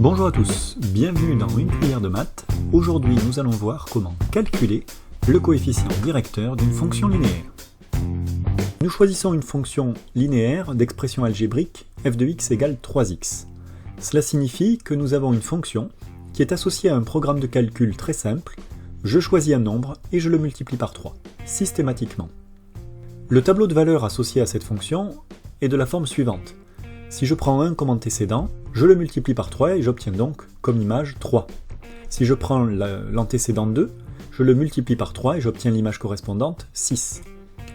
Bonjour à tous, bienvenue dans Une cuillère de maths. Aujourd'hui nous allons voir comment calculer le coefficient directeur d'une fonction linéaire. Nous choisissons une fonction linéaire d'expression algébrique f de x égale 3x. Cela signifie que nous avons une fonction qui est associée à un programme de calcul très simple. Je choisis un nombre et je le multiplie par 3, systématiquement. Le tableau de valeurs associé à cette fonction est de la forme suivante. Si je prends 1 comme antécédent, je le multiplie par 3 et j'obtiens donc comme image 3. Si je prends l'antécédent 2, je le multiplie par 3 et j'obtiens l'image correspondante 6.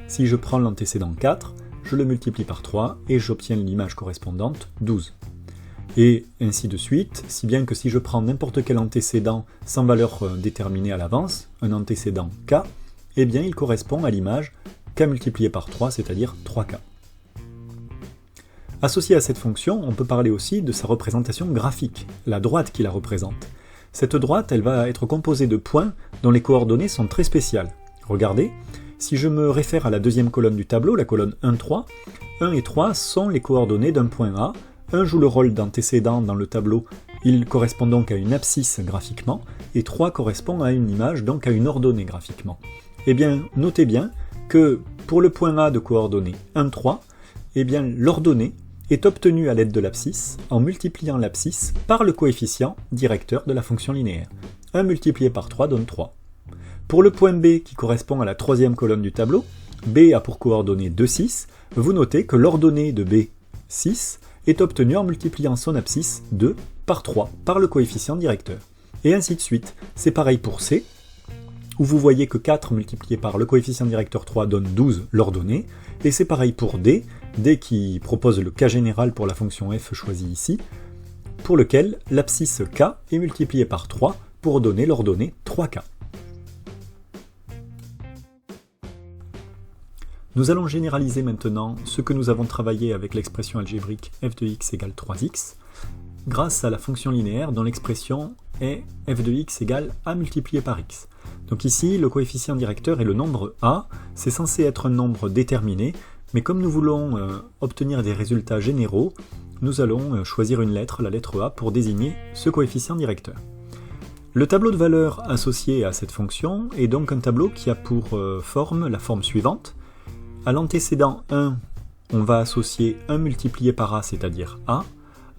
Si je prends l'antécédent 4, je le multiplie par 3 et j'obtiens l'image correspondante 12. Et ainsi de suite, si bien que si je prends n'importe quel antécédent sans valeur déterminée à l'avance, un antécédent k, eh bien il correspond à l'image k multiplié par 3, c'est-à-dire 3k. Associé à cette fonction, on peut parler aussi de sa représentation graphique, la droite qui la représente. Cette droite, elle va être composée de points dont les coordonnées sont très spéciales. Regardez, si je me réfère à la deuxième colonne du tableau, la colonne 1, 3, 1 et 3 sont les coordonnées d'un point A. 1 joue le rôle d'antécédent dans le tableau, il correspond donc à une abscisse graphiquement, et 3 correspond à une image, donc à une ordonnée graphiquement. Eh bien, notez bien que pour le point A de coordonnées 1, 3, eh bien l'ordonnée est obtenue à l'aide de l'abscisse en multipliant l'abscisse par le coefficient directeur de la fonction linéaire. 1 multiplié par 3 donne 3. Pour le point B qui correspond à la troisième colonne du tableau, B a pour coordonnée 2, 6, vous notez que l'ordonnée de B, 6, est obtenue en multipliant son abscisse 2 par 3 par le coefficient directeur. Et ainsi de suite. C'est pareil pour C, où vous voyez que 4 multiplié par le coefficient directeur 3 donne 12 l'ordonnée, et c'est pareil pour D, D qui propose le cas général pour la fonction f choisie ici, pour lequel l'abscisse k est multipliée par 3 pour donner l'ordonnée 3k. Nous allons généraliser maintenant ce que nous avons travaillé avec l'expression algébrique f de x égale 3x, grâce à la fonction linéaire dont l'expression est f de x égale a multiplié par x. Donc ici, le coefficient directeur est le nombre a, c'est censé être un nombre déterminé, mais comme nous voulons obtenir des résultats généraux, nous allons choisir une lettre, la lettre a, pour désigner ce coefficient directeur. Le tableau de valeurs associé à cette fonction est donc un tableau qui a pour forme la forme suivante. À l'antécédent 1, on va associer 1 multiplié par a, c'est-à-dire a.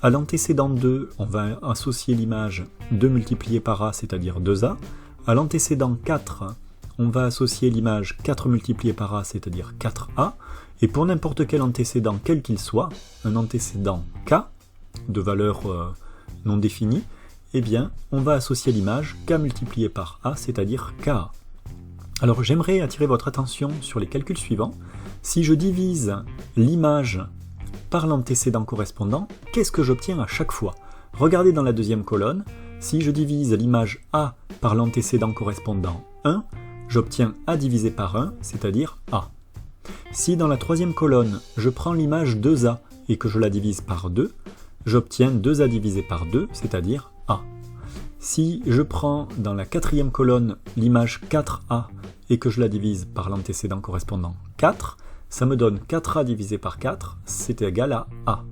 À l'antécédent 2, on va associer l'image 2 multiplié par a, c'est-à-dire 2a. À l'antécédent 4, on va associer l'image 4 multiplié par a, c'est-à-dire 4a. Et pour n'importe quel antécédent, quel qu'il soit, un antécédent k, de valeur non définie, eh bien, on va associer l'image k multiplié par a, c'est-à-dire ka. Alors j'aimerais attirer votre attention sur les calculs suivants. Si je divise l'image par l'antécédent correspondant, qu'est-ce que j'obtiens à chaque fois? Regardez dans la deuxième colonne, si je divise l'image a par l'antécédent correspondant 1, j'obtiens a divisé par 1, c'est-à-dire a. Si dans la troisième colonne, je prends l'image 2a et que je la divise par 2, j'obtiens 2a divisé par 2, c'est-à-dire a. Si je prends dans la quatrième colonne l'image 4a et que je la divise par l'antécédent correspondant 4, ça me donne 4a divisé par 4, c'est égal à a.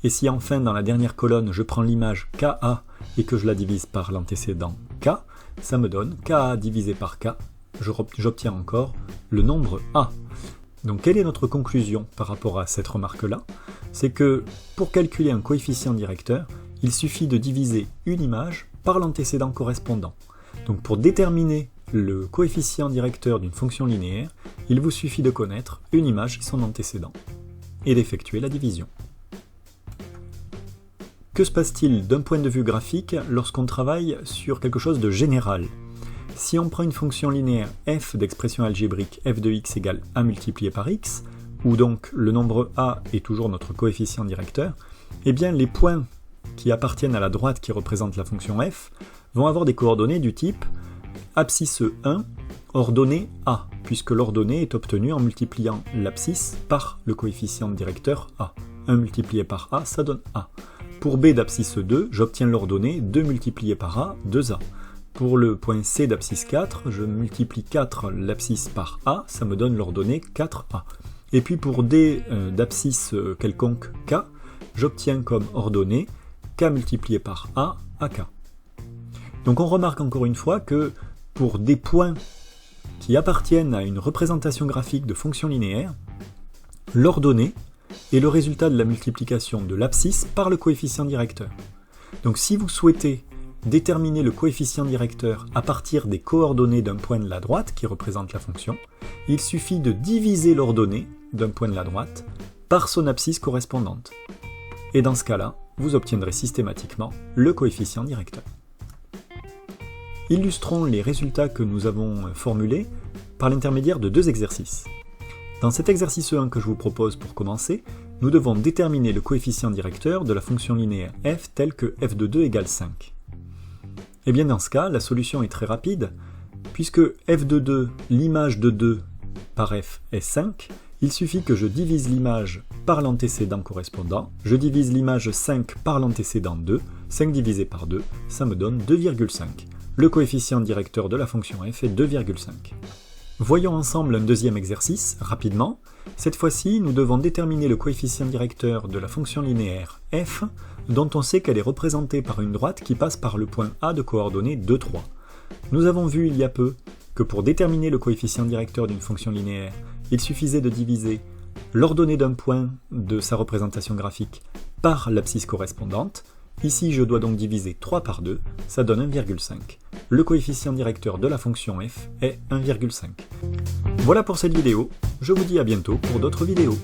Et si enfin dans la dernière colonne, je prends l'image ka et que je la divise par l'antécédent k, ça me donne ka divisé par k, j'obtiens encore le nombre a. Donc quelle est notre conclusion par rapport à cette remarque-là? C'est que pour calculer un coefficient directeur, il suffit de diviser une image par l'antécédent correspondant. Donc pour déterminer le coefficient directeur d'une fonction linéaire, il vous suffit de connaître une image et son antécédent, et d'effectuer la division. Que se passe-t-il d'un point de vue graphique lorsqu'on travaille sur quelque chose de général? Si on prend une fonction linéaire f d'expression algébrique f de x égale a multiplié par x, où donc le nombre a est toujours notre coefficient directeur, eh bien les points qui appartiennent à la droite qui représente la fonction f vont avoir des coordonnées du type abscisse 1, ordonnée a, puisque l'ordonnée est obtenue en multipliant l'abscisse par le coefficient directeur a. 1 multiplié par a, ça donne a. Pour b d'abscisse 2, j'obtiens l'ordonnée 2 multiplié par a, 2a. Pour le point C d'abscisse 4, je multiplie 4 l'abscisse par A, ça me donne l'ordonnée 4A. Et puis pour D d'abscisse quelconque K, j'obtiens comme ordonnée k multiplié par a à k. Donc on remarque encore une fois que pour des points qui appartiennent à une représentation graphique de fonctions linéaires, l'ordonnée est le résultat de la multiplication de l'abscisse par le coefficient directeur. Donc si vous souhaitez déterminer le coefficient directeur à partir des coordonnées d'un point de la droite qui représente la fonction, il suffit de diviser l'ordonnée d'un point de la droite par son abscisse correspondante. Et dans ce cas-là, vous obtiendrez systématiquement le coefficient directeur. Illustrons les résultats que nous avons formulés par l'intermédiaire de deux exercices. Dans cet exercice 1 que je vous propose pour commencer, nous devons déterminer le coefficient directeur de la fonction linéaire f telle que f de 2 égale 5. Et bien dans ce cas, la solution est très rapide, puisque f de 2, l'image de 2 par f est 5, il suffit que je divise l'image par l'antécédent correspondant, je divise l'image 5 par l'antécédent 2, 5 divisé par 2, ça me donne 2,5. Le coefficient directeur de la fonction f est 2,5. Voyons ensemble un deuxième exercice, rapidement. Cette fois-ci, nous devons déterminer le coefficient directeur de la fonction linéaire f, dont on sait qu'elle est représentée par une droite qui passe par le point A de coordonnées 2, 3. Nous avons vu il y a peu que pour déterminer le coefficient directeur d'une fonction linéaire, il suffisait de diviser l'ordonnée d'un point de sa représentation graphique par l'abscisse correspondante. Ici, je dois donc diviser 3 par 2, ça donne 1,5. Le coefficient directeur de la fonction f est 1,5. Voilà pour cette vidéo, je vous dis à bientôt pour d'autres vidéos.